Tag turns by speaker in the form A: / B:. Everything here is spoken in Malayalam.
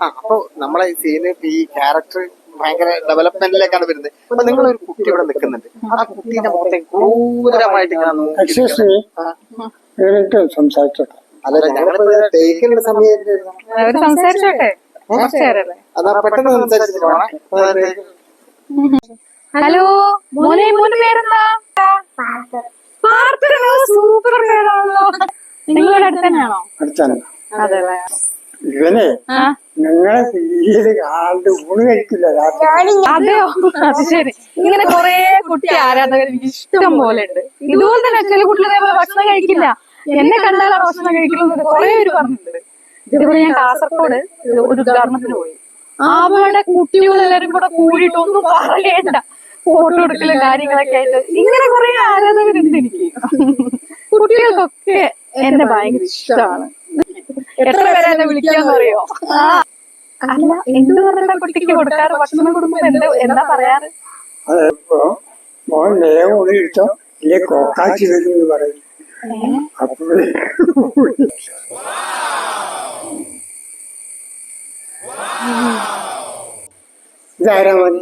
A: അപ്പൊ നമ്മളെ സീന് ഈ ക്യാരക്ടർ ഭയങ്കര ഡെവലപ്മെന്റിലേക്കാണ് വരുന്നത്. അപ്പൊ നിങ്ങളൊരു കുട്ടി ഇവിടെ നിൽക്കുന്നുണ്ട്, ആ കുട്ടീനെ മൊത്തം ക്രൂരമായിട്ട് ഇങ്ങനെ
B: സംസാരിച്ചോട്ടെ.
A: അല്ല ഞങ്ങളിപ്പോ ടേക്കിന്റെ സമയത്ത്
C: സംസാരിച്ചോട്ടെ.
A: അതാ പെട്ടെന്ന് സംസാരിച്ചിട്ട്
C: ഹലോ മോനെ, മോന്റെ പേരെന്താ? സൂപ്പർ പേരാണല്ലോ. നിങ്ങളുടെ അടുത്ത് തന്നെയാണോ?
B: അടുത്താണ്.
C: അതെല്ലേ.
B: ഇവനെ നിങ്ങളെ സീരിയല് ആളുടെ ഊണ് കഴിക്കില്ല.
C: അതെയോ? അത് ശരി. ഇങ്ങനെ കൊറേ കുട്ടി ആരാധകർ എനിക്ക് ഇഷ്ടം പോലെ ഉണ്ട്. ഇതുപോലെ തന്നെ ചില കുട്ടികൾ ഇതേപോലെ ഭക്ഷണം കഴിക്കില്ല, എന്നെ കണ്ടാലാണ് ഭക്ഷണം കഴിക്കുന്നത് കുറെ പേര് പറഞ്ഞിട്ടുണ്ട്. ഇതുപോലെ ഞാൻ കാസർഗോഡ് ഒരു ഉദ്ഘാടനത്തിന് പോയി. അവിടെ കുട്ടികളെല്ലാരും കൂടെ കൂടിയിട്ട് ഒന്നും പറയണ്ട, ഫോട്ടോ എടുക്കലും കാര്യങ്ങളൊക്കെ ആയിട്ട് ഇങ്ങനെ കുറെ ആരാധകരുണ്ട് എനിക്ക്. കുട്ടികൾക്കൊക്കെ എന്നെ ഭയങ്കര ഇഷ്ടമാണ്. എത്ര പേരെ എന്നെ വിളിക്കാന്ന് അറിയോ? അല്ല, എന്ത് പറഞ്ഞാ കുട്ടിക്ക് കൊടുക്കാറ്? ഭക്ഷണം കൊടുക്കുമ്പോ എന്താ പറയാറ്?
B: അതിപ്പോ മോൻ വേഗം ഊണ് കഴിച്ചോ, ഇല്ലേ കോക്കാച്ചി വരും എന്ന് പറയും. അപ്പോഴേ ഇതാരാ മതി